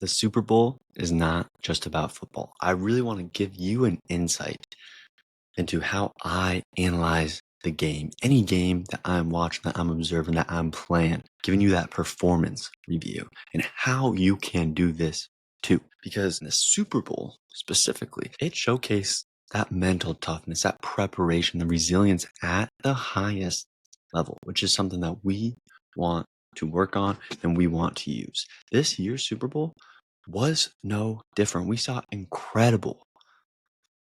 The Super Bowl is not just about football. I really want to give you an insight into how I analyze the game, any game that I'm watching, that I'm observing, that I'm playing, giving you that performance review and how you can do this too. Because in the Super Bowl specifically, it showcased that mental toughness, that preparation, the resilience at the highest level, which is something that we want to work on and we want to use. This year's Super Bowl was no different. We saw incredible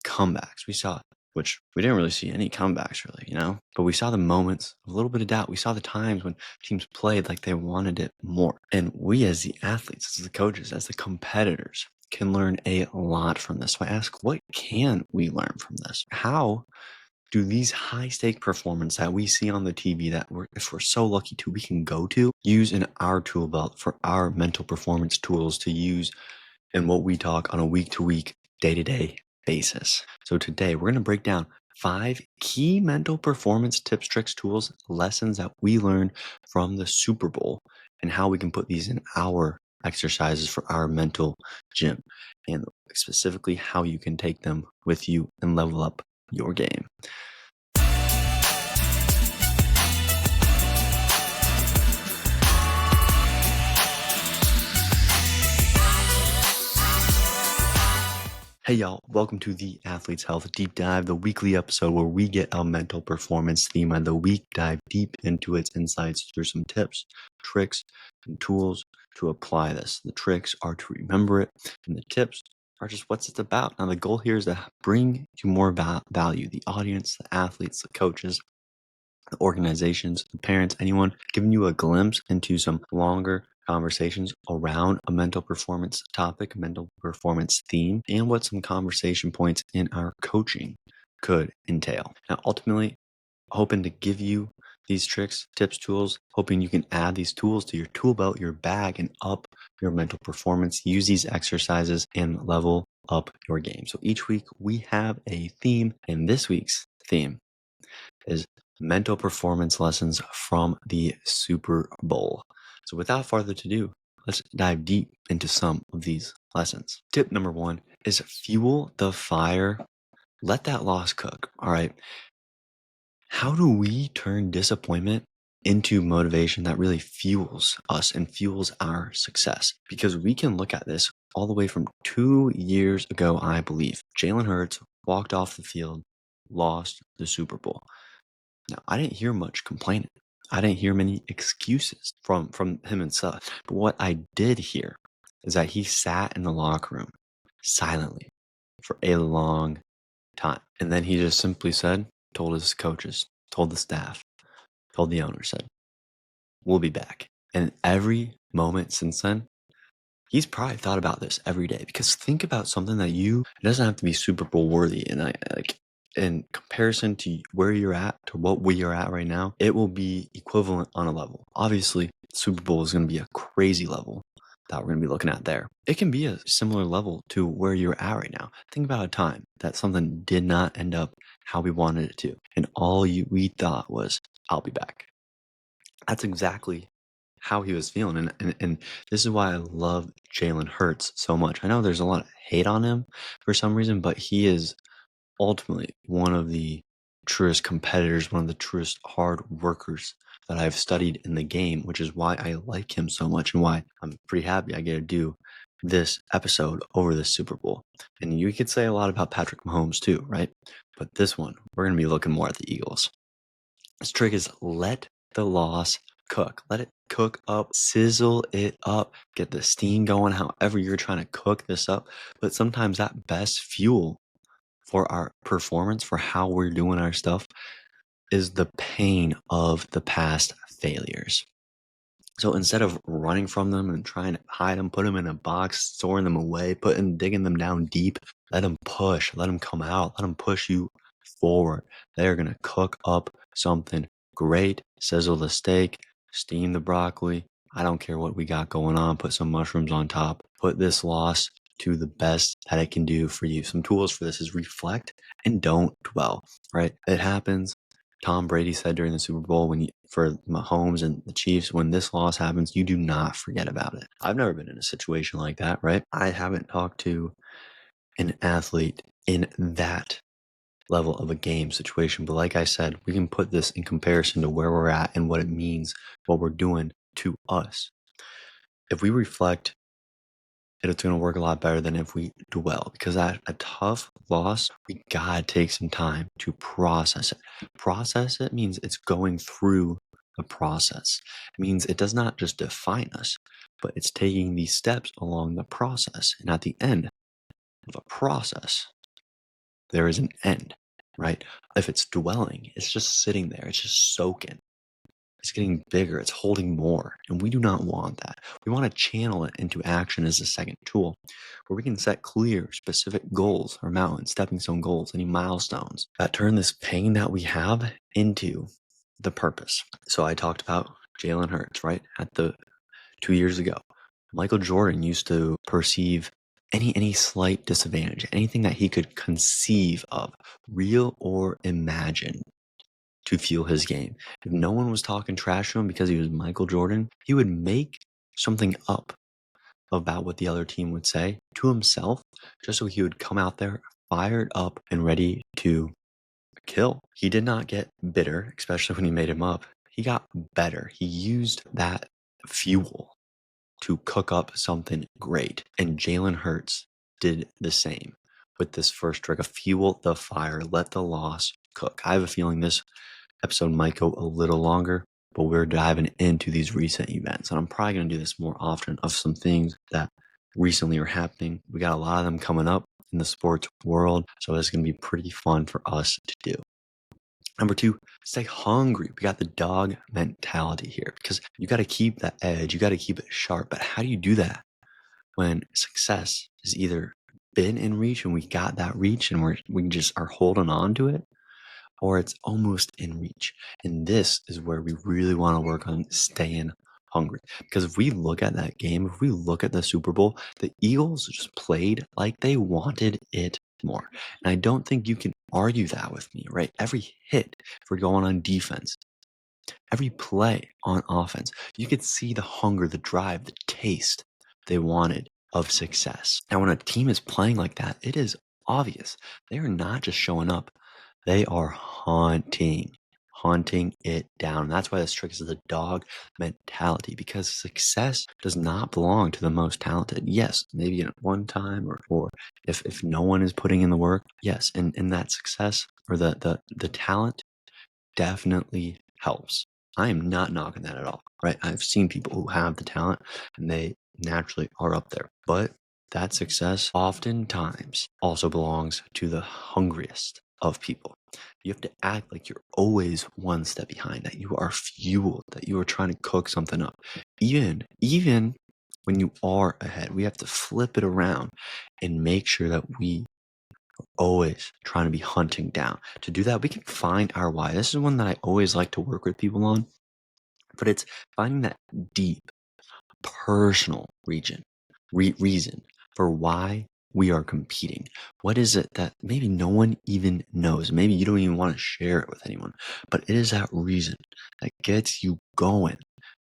comebacks. We saw, which we didn't really see any comebacks really, but we saw the moments of a little bit of doubt. We saw the times when teams played like they wanted it more. And we as the athletes, as the coaches, as the competitors can learn a lot from this. So I ask, what can we learn from this? How do these high stake performances that we see on the TV that if we're so lucky to, we can go to use in our tool belt for our mental performance tools to use in what we talk on a week to week, day to day basis. So today we're going to break down 5 key mental performance tips, tricks, tools, lessons that we learned from the Super Bowl and how we can put these in our exercises for our mental gym, and specifically how you can take them with you and level up your game. Hey y'all, welcome to the Athlete's Health Deep Dive, the weekly episode where we get a mental performance theme of the week, dive deep into its insights through some tips, tricks, and tools to apply this. The tricks are to remember it, and the tips are just what it's about. Now the goal here is to bring you more value, the audience, the athletes, the coaches, the organizations, the parents, anyone, giving you a glimpse into some longer conversations around a mental performance topic, mental performance theme, and what some conversation points in our coaching could entail. Now, ultimately, hoping to give you these tricks, tips, tools, hoping you can add these tools to your tool belt, your bag, and up your mental performance. Use these exercises and level up your game. So each week we have a theme, and this week's theme is mental performance lessons from the Super Bowl. So without further ado, let's dive deep into some of these lessons. Tip number 1 is fuel the fire. Let that loss cook. All right. How do we turn disappointment into motivation that really fuels us and fuels our success? Because we can look at this all the way from 2 years ago, I believe. Jalen Hurts walked off the field, lost the Super Bowl. Now, I didn't hear much complaining. I didn't hear many excuses from him himself. But what I did hear is that he sat in the locker room silently for a long time. And then he just simply told his coaches, told the staff, told the owner, said, we'll be back. And every moment since then, he's probably thought about this every day. Because think about something that it doesn't have to be Super Bowl worthy. And in comparison to where you're at, to what we are at right now, it will be equivalent on a level. Obviously, Super Bowl is going to be a crazy level that we're going to be looking at there. It can be a similar level to where you're at right now. Think about a time that something did not end up how we wanted it to, and all we thought was, I'll be back. That's exactly how he was feeling. And this is why I love Jalen Hurts so much. I know there's a lot of hate on him for some reason, but he is ultimately one of the truest competitors, one of the truest hard workers that I've studied in the game, which is why I like him so much and why I'm pretty happy I get to do this episode over this Super Bowl. And you could say a lot about Patrick Mahomes too, right? But this one, we're going to be looking more at the Eagles. This trick is let the loss cook. Let it cook up, sizzle it up, get the steam going, however you're trying to cook this up. But sometimes that best fuel for our performance, for how we're doing our stuff, is the pain of the past failures. So instead of running from them and trying to hide them, put them in a box, storing them away, digging them down deep, let them push, let them come out, let them push you forward. They're going to cook up something great, sizzle the steak, steam the broccoli. I don't care what we got going on. Put some mushrooms on top. Put this loss to the best that it can do for you. Some tools for this is reflect and don't dwell, right? It happens. Tom Brady said during the Super Bowl for Mahomes and the Chiefs, when this loss happens, you do not forget about it. I've never been in a situation like that, right? I haven't talked to an athlete in that level of a game situation. But like I said, we can put this in comparison to where we're at and what it means, what we're doing to us. If we reflect, it's going to work a lot better than if we dwell, because at a tough loss, we gotta take some time to process it. Process it means it's going through a process. It means it does not just define us, but it's taking these steps along the process. And at the end of a process, there is an end, right? If it's dwelling, it's just sitting there, it's just soaking. It's getting bigger, it's holding more, and we do not want that. We want to channel it into action as a second tool where we can set clear, specific goals or mountains, stepping stone goals, any milestones that turn this pain that we have into the purpose. So I talked about Jalen Hurts, right? At the 2 years ago, Michael Jordan used to perceive any slight disadvantage, anything that he could conceive of, real or imagined, to fuel his game. If no one was talking trash to him because he was Michael Jordan, he would make something up about what the other team would say to himself, just so he would come out there fired up and ready to kill. He did not get bitter, especially when he made him up. He got better. He used that fuel to cook up something great. And Jalen Hurts did the same with this first trick of fuel the fire, let the loss cook. I have a feeling this episode might go a little longer, but we're diving into these recent events. And I'm probably going to do this more often of some things that recently are happening. We got a lot of them coming up in the sports world, so it's going to be pretty fun for us to do. Number 2, stay hungry. We got the dog mentality here because you got to keep that edge. You got to keep it sharp. But how do you do that when success is either been in reach and we got that reach and we just are holding on to it, or it's almost in reach? And this is where we really want to work on staying hungry. Because if we look at that game, if we look at the Super Bowl, the Eagles just played like they wanted it more. And I don't think you can argue that with me, right? Every hit, if we're going on defense, every play on offense, you could see the hunger, the drive, the taste they wanted of success. And when a team is playing like that, it is obvious. They are not just showing up. They are hunting it down. That's why this trick is the dog mentality, because success does not belong to the most talented. Yes, maybe at one time or if no one is putting in the work, yes, and that success or the talent definitely helps. I am not knocking that at all, right? I've seen people who have the talent and they naturally are up there, but that success oftentimes also belongs to the hungriest of people. You have to act like you're always one step behind, that you are fueled, that you are trying to cook something up. Even when you are ahead, we have to flip it around and make sure that we are always trying to be hunting down. To do that, we can find our why. This is one that I always like to work with people on, but it's finding that deep, personal reason for why we are competing. What is it that maybe no one even knows? Maybe you don't even want to share it with anyone, but it is that reason that gets you going,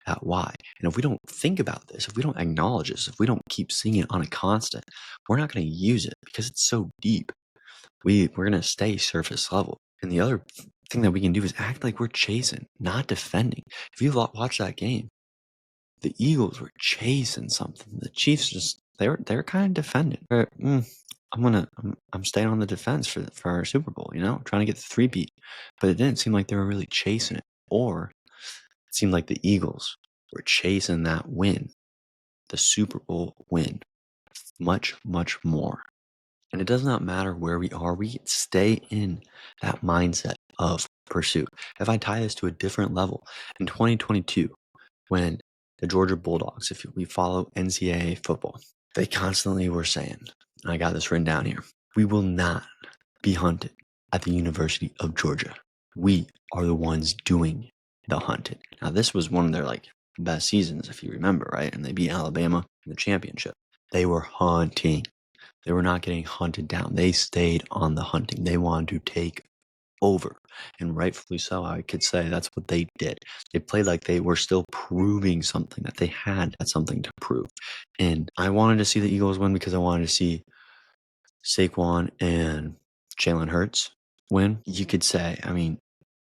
that why. And if we don't think about this, if we don't acknowledge this, if we don't keep seeing it on a constant, we're not going to use it because it's so deep. We're going to stay surface level. And the other thing that we can do is act like we're chasing, not defending. If you watch that game, the Eagles were chasing something. The Chiefs just they're kind of defending. I'm staying on the defense for our Super Bowl, trying to get the 3-peat. But it didn't seem like they were really chasing it, or it seemed like the Eagles were chasing that win, the Super Bowl win, much more. And it does not matter where we are. We stay in that mindset of pursuit. If I tie this to a different level, in 2022, when the Georgia Bulldogs, if we follow NCAA football, they constantly were saying, and I got this written down here, we will not be hunted at the University of Georgia. We are the ones doing the hunting. Now, this was one of their best seasons, if you remember, right? And they beat Alabama in the championship. They were hunting. They were not getting hunted down. They stayed on the hunting. They wanted to take over. And rightfully so, I could say that's what they did. They played like they were still proving something, that they had something to prove. And I wanted to see the Eagles win because I wanted to see Saquon and Jalen Hurts win. You could say,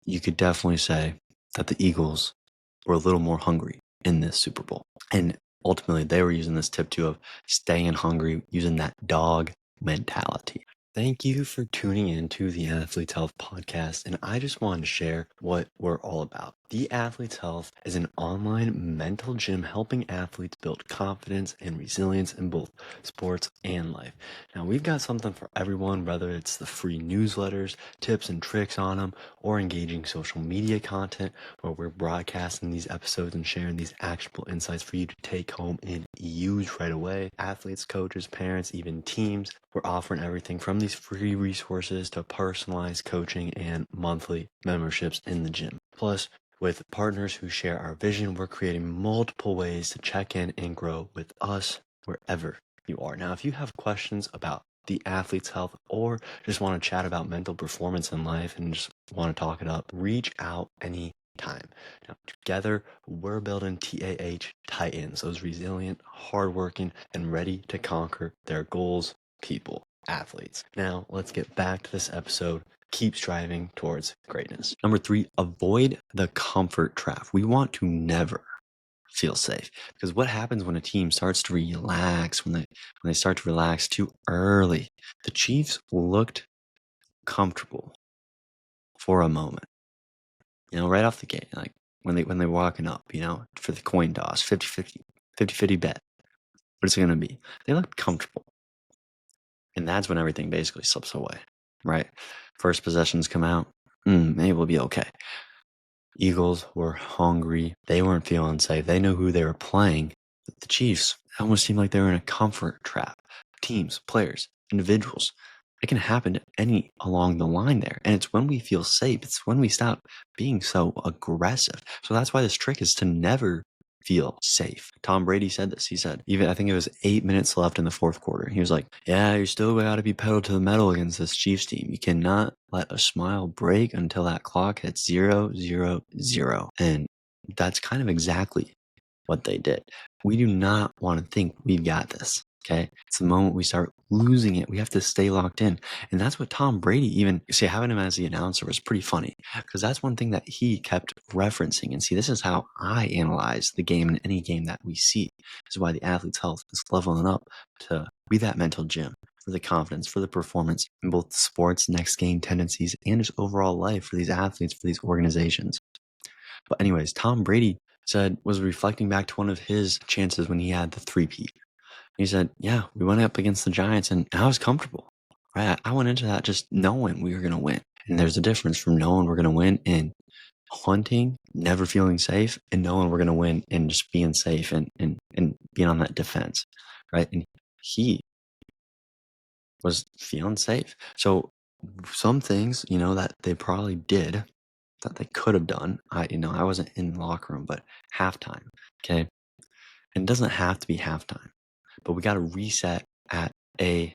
you could definitely say that the Eagles were a little more hungry in this Super Bowl. And ultimately, they were using this tip too of staying hungry, using that dog mentality. Thank you for tuning in to the Athletes Health Podcast, and I just wanted to share what we're all about. The Athletes Health is an online mental gym helping athletes build confidence and resilience in both sports and life. Now, we've got something for everyone, whether it's the free newsletters, tips and tricks on them, or engaging social media content where we're broadcasting these episodes and sharing these actionable insights for you to take home and use right away. Athletes, coaches, parents, even teams, we're offering everything from these free resources to personalized coaching and monthly memberships in the gym. Plus, with partners who share our vision, we're creating multiple ways to check in and grow with us wherever you are. Now, if you have questions about the athlete's health or just want to chat about mental performance in life and just want to talk it up, reach out anytime. Now, together, we're building TAH Titans, those resilient, hardworking, and ready to conquer their goals people, athletes. Now, let's get back to this episode. Keep striving towards greatness. Number 3, avoid the comfort trap. We want to never feel safe, because what happens when a team starts to relax, when they start to relax too early? The Chiefs looked comfortable for a moment, right off the gate, like when they were walking up, for the coin toss, 50-50 bet. What is it going to be? They looked comfortable. And that's when everything basically slips away, right? First possessions come out, maybe we'll be okay. Eagles were hungry. They weren't feeling safe. They knew who they were playing. But the Chiefs, it almost seemed like they were in a comfort trap. Teams, players, individuals. It can happen to any along the line there. And it's when we feel safe. It's when we stop being so aggressive. So that's why this trick is to never feel safe. Tom Brady said this. He said, I think it was 8 minutes left in the fourth quarter. He was like, yeah, you're still got to be pedal to the metal against this Chiefs team. You cannot let a smile break until that clock hits 0, 0, 0. And that's kind of exactly what they did. We do not want to think we've got this. Okay. It's the moment we start losing it. We have to stay locked in. And that's what Tom Brady having him as the announcer was pretty funny, because that's one thing that he kept referencing. And see, this is how I analyze the game in any game that we see. This is why the athlete's health is leveling up to be that mental gym for the confidence, for the performance in both the sports, next game tendencies, and just overall life for these athletes, for these organizations. But anyways, Tom Brady was reflecting back to one of his chances when he had the three-peat. He said, yeah, we went up against the Giants and I was comfortable, right? I went into that just knowing we were going to win. And there's a difference from knowing we're going to win and hunting, never feeling safe, and knowing we're going to win and just being safe and being on that defense, right? And he was feeling safe. So some things, that they probably did that they could have done. I wasn't in the locker room, but halftime, okay? And it doesn't have to be halftime, but we got to reset at a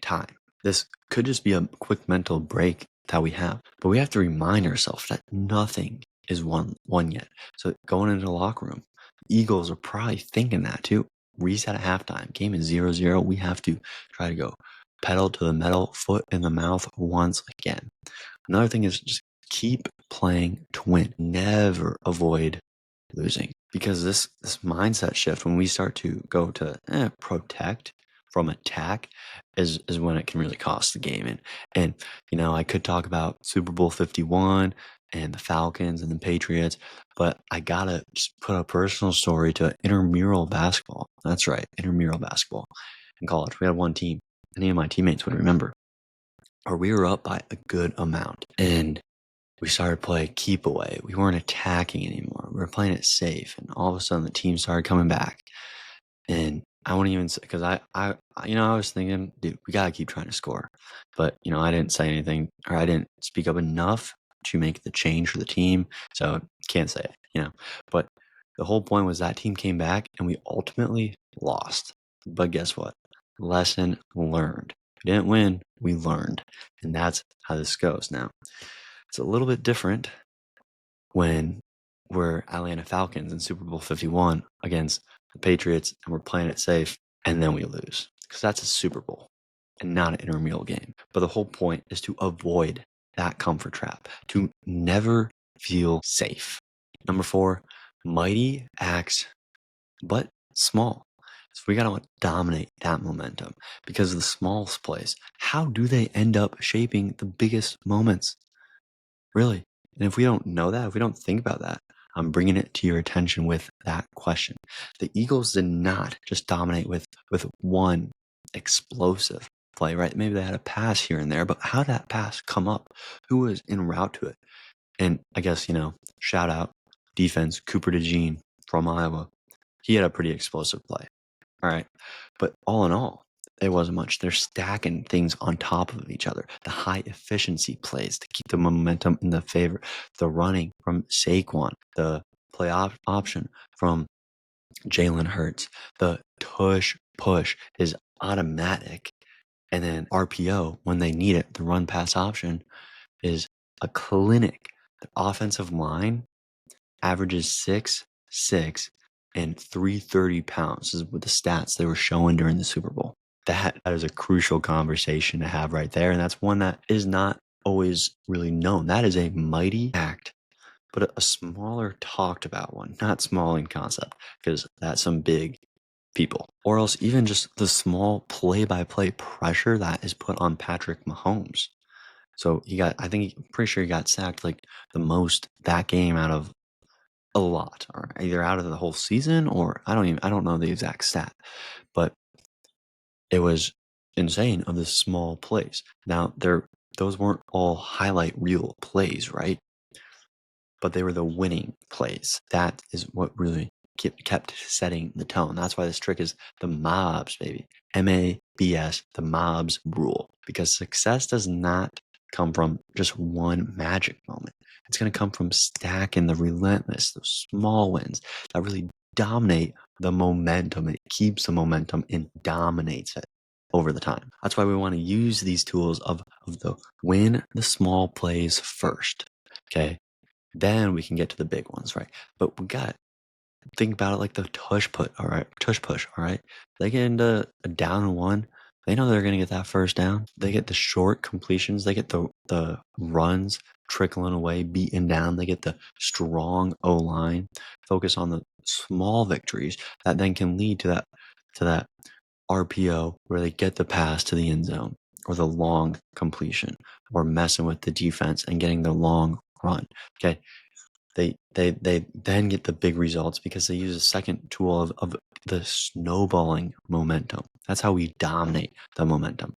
time. This could just be a quick mental break that we have, but we have to remind ourselves that nothing is won yet. So going into the locker room, Eagles are probably thinking that too. Reset at halftime. Game is 0-0. We have to try to go pedal to the metal, foot in the mouth once again. Another thing is just keep playing to win. Never avoid losing, because this mindset shift, when we start to go to protect from attack, is when it can really cost the game. And I could talk about Super Bowl 51 and the Falcons and the Patriots, but I gotta just put a personal story to intramural basketball. That's right, intramural basketball in college. We had one team. Any of my teammates would remember, or we were up by a good amount, and we started playing keep away. We weren't attacking anymore. We were playing it safe. And all of a sudden the team started coming back. And I won't even say, because I was thinking, dude, we got to keep trying to score. But, I didn't say anything, or I didn't speak up enough to make the change for the team. So can't say it, But the whole point was that team came back and we ultimately lost. But guess what? Lesson learned. We didn't win, we learned. And that's how this goes now. It's a little bit different when we're Atlanta Falcons in Super Bowl 51 against the Patriots and we're playing it safe and then we lose because that's a Super Bowl and not an intramural game. But the whole point is to avoid that comfort trap, to never feel safe. Number 4, mighty acts, but small. So we gotta dominate that momentum because the smallest plays, how do they end up shaping the biggest moments? Really? And if we don't know that, if we don't think about that, I'm bringing it to your attention with that question. The Eagles did not just dominate with one explosive play, right? Maybe they had a pass here and there, but how did that pass come up? Who was en route to it? And I guess, shout out defense, Cooper DeJean from Iowa. He had a pretty explosive play. All right. But all in all, it wasn't much. They're stacking things on top of each other. The high efficiency plays to keep the momentum in the favor. The running from Saquon, the play option from Jalen Hurts, the tush push is automatic. And then RPO, when they need it, the run pass option is a clinic. The offensive line averages 6'6" and 330 pounds is what the stats they were showing during the Super Bowl. That is a crucial conversation to have right there. And that's one that is not always really known. That is a mighty act, but a smaller talked about one, not small in concept, because that's some big people. Or else even just the small play-by-play pressure that is put on Patrick Mahomes. So I'm pretty sure he got sacked like the most that game out of a lot, or either out of the whole season, or I don't know the exact stat, but it was insane of the small plays. Now those weren't all highlight reel plays, right? But they were the winning plays. That is what really kept setting the tone. That's why this trick is the MABS, baby. MABS, the MABS rule. Because success does not come from just one magic moment. It's going to come from stacking the relentless, those small wins that really dominate the momentum. It keeps the momentum and dominates it over the time. That's why we want to use these tools of the win the small plays first. Okay. Then we can get to the big ones, right? But we got to think about it like the tush push, all right? They get into a down and one. They know they're going to get that first down. They get the short completions. They get the runs trickling away, beaten down. They get the strong O-line. Focus on the small victories that then can lead to that RPO where they get the pass to the end zone or the long completion or messing with the defense and getting the long run. Okay. They then get the big results because they use a second tool of the snowballing momentum. That's how we dominate the momentum.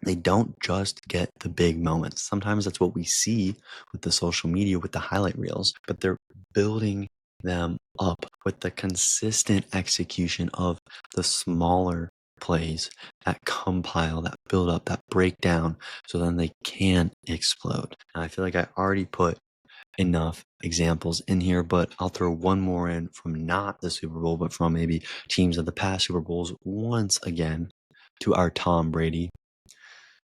They don't just get the big moments. Sometimes that's what we see with the social media, with the highlight reels, but they're building them up with the consistent execution of the smaller plays that compile, that build up, that break down, so then they can explode. And I feel like I already put enough examples in here, but I'll throw one more in from not the Super Bowl, but from maybe teams of the past Super Bowls once again to our Tom Brady,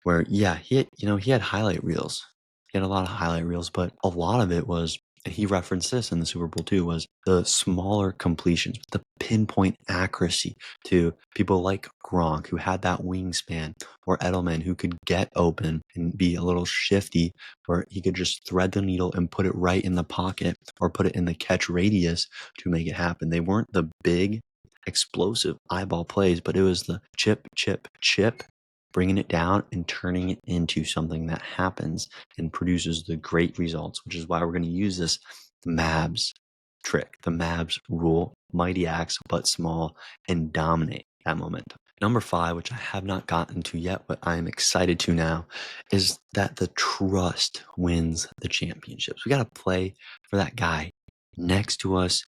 where he had highlight reels. He had a lot of highlight reels, but a lot of it was, and he referenced this in the Super Bowl too, was the smaller completions, the pinpoint accuracy to people like Gronk, who had that wingspan, or Edelman, who could get open and be a little shifty, where he could just thread the needle and put it right in the pocket or put it in the catch radius to make it happen. They weren't the big, explosive eyeball plays, but it was the chip, chip, chip, bringing it down and turning it into something that happens and produces the great results, which is why we're going to use this MABS trick, the MABS rule, mighty acts but small, and dominate that momentum. Number 5, which I have not gotten to yet, but I am excited to now, is that the trust wins the championships. We got to play for that guy next to us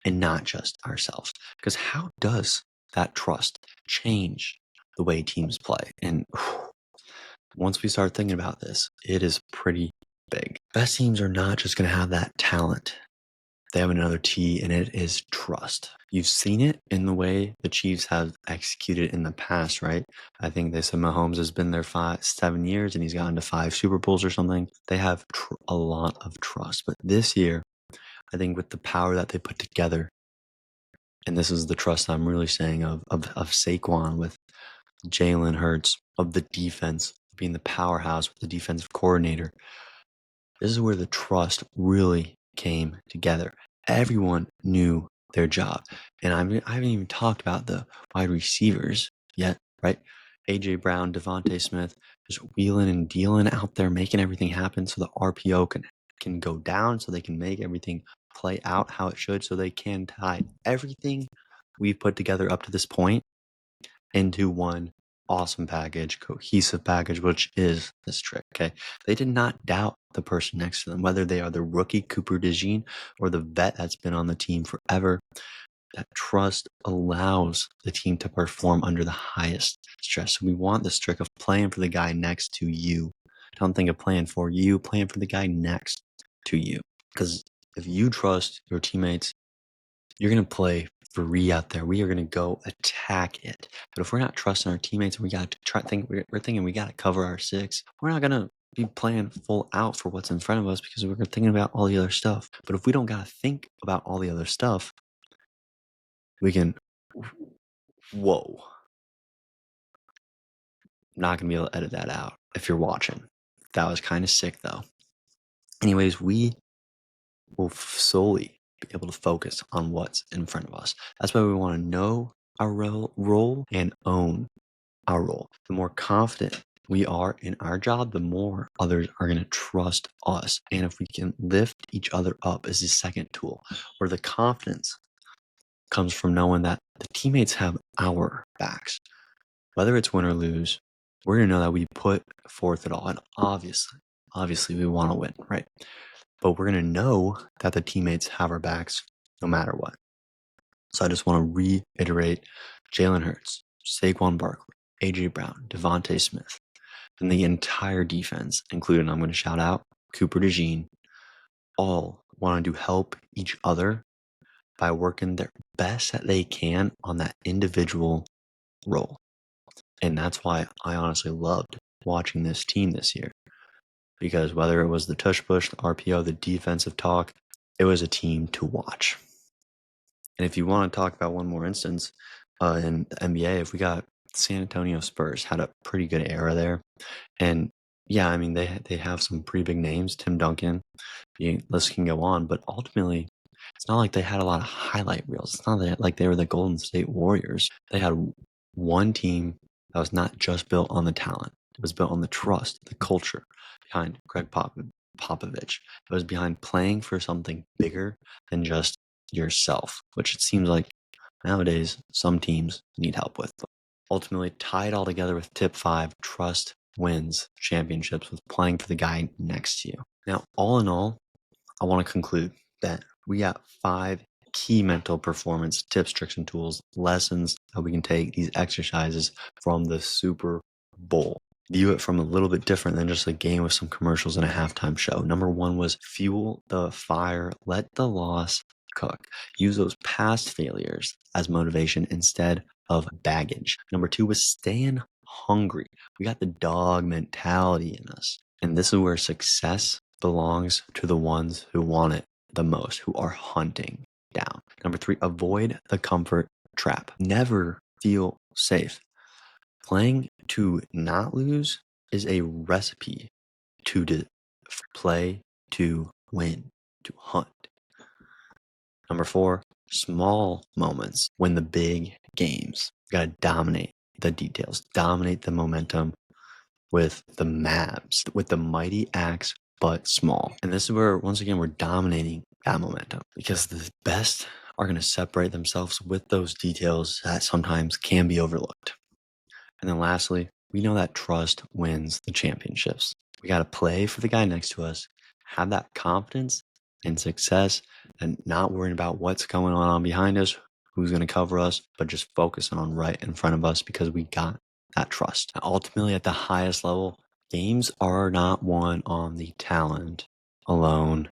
and not just ourselves. Because how does that trust change the way teams play? And once we start thinking about this, it is pretty big. Best teams are not just going to have that talent. they have another T, and it is trust. You've seen it in the way the Chiefs have executed in the past, right? I think they said Mahomes has been there 7 years, and he's gotten to 5 Super Bowls or something. They have a lot of trust. But this year, I think with the power that they put together, and this is the trust I'm really saying of Saquon with Jalen Hurts, of the defense being the powerhouse with the defensive coordinator. This is where the trust really came together. Everyone knew their job. And I haven't even talked about the wide receivers yet, right? A.J. Brown, Devontae Smith, just wheeling and dealing out there, making everything happen so the RPO can go down, so they can make everything play out how it should, so they can tie everything we've put together up to this point into one awesome package, cohesive package, which is this trick. Okay. They did not doubt the person next to them, whether they are the rookie Cooper DeJean or the vet that's been on the team forever. That trust allows the team to perform under the highest stress. So we want this trick of playing for the guy next to you. Don't think of playing for you, playing for the guy next to you. Because if you trust your teammates, you're going to play free out there. We are going to go attack it. But if we're not trusting our teammates, we got to we're thinking we got to cover our 6. We're not going to be playing full out for what's in front of us because we're thinking about all the other stuff. But if we don't got to think about all the other stuff, we can, whoa. Not going to be able to edit that out if you're watching. That was kind of sick though. Anyways, we will solely be able to focus on what's in front of us. That's why we want to know our role and own our role. The more confident we are in our job, the more others are going to trust us. And if we can lift each other up as a second tool, where the confidence comes from knowing that the teammates have our backs. Whether it's win or lose, we're going to know that we put forth it all. And obviously we want to win, right? But we're going to know that the teammates have our backs no matter what. So I just want to reiterate Jalen Hurts, Saquon Barkley, A.J. Brown, Devontae Smith, and the entire defense, including, I'm going to shout out, Cooper DeJean, all want to help each other by working their best that they can on that individual role. And that's why I honestly loved watching this team this year. Because whether it was the tush push, the RPO, the defensive talk, it was a team to watch. And if you want to talk about one more instance in the NBA, if we got San Antonio Spurs had a pretty good era there. And yeah, I mean, they have some pretty big names, Tim Duncan, list can go on, but ultimately, it's not like they had a lot of highlight reels. It's not like they were the Golden State Warriors. They had one team that was not just built on the talent. It was built on the trust, the culture behind Greg Popovich. It was behind playing for something bigger than just yourself, which it seems like nowadays some teams need help with. But ultimately, tie it all together with tip 5, trust wins championships with playing for the guy next to you. Now, all in all, I want to conclude that we got 5 key mental performance tips, tricks, and tools, lessons that we can take these exercises from the Super Bowl. View it from a little bit different than just a game with some commercials and a halftime show. Number 1 was fuel the fire, let the loss cook. Use those past failures as motivation instead of baggage. Number 2 was staying hungry. We got the dog mentality in us. And this is where success belongs to the ones who want it the most, who are hunting down. Number 3, avoid the comfort trap. Never feel safe. Playing to not lose is a recipe to play to win, to hunt. Number 4, small moments win the big games. You gotta dominate the details, dominate the momentum with the MABS, with the mighty acts, but small. And this is where, once again, we're dominating that momentum because the best are going to separate themselves with those details that sometimes can be overlooked. And then lastly, we know that trust wins the championships. We got to play for the guy next to us, have that confidence and success, and not worrying about what's going on behind us, who's going to cover us, but just focusing on right in front of us because we got that trust. Ultimately, at the highest level, games are not won on the talent alone,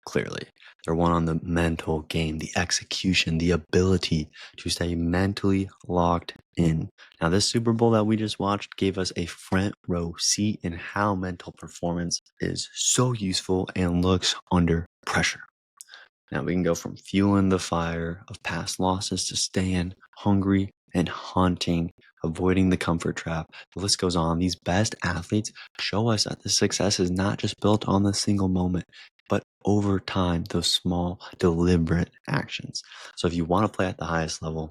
Clearly, they're won on the mental game, the execution, the ability to stay mentally locked in. Now, this Super Bowl that we just watched gave us a front row seat in how mental performance is so useful and looks under pressure. Now, we can go from fueling the fire of past losses to staying hungry and hunting, avoiding the comfort trap. The list goes on. These best athletes show us that the success is not just built on the single moment, but over time, those small, deliberate actions. So if you want to play at the highest level,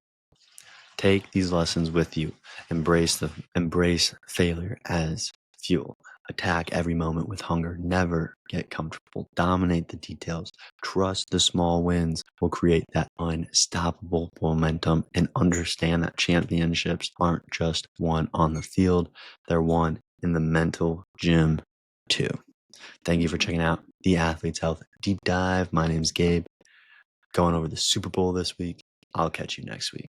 take these lessons with you. Embrace failure as fuel. Attack every moment with hunger. Never get comfortable. Dominate the details. Trust the small wins will create that unstoppable momentum, and understand that championships aren't just won on the field, they're won in the mental gym too. Thank you for checking out the Athlete's Health Deep Dive. My name's Gabe. Going over the Super Bowl this week. I'll catch you next week.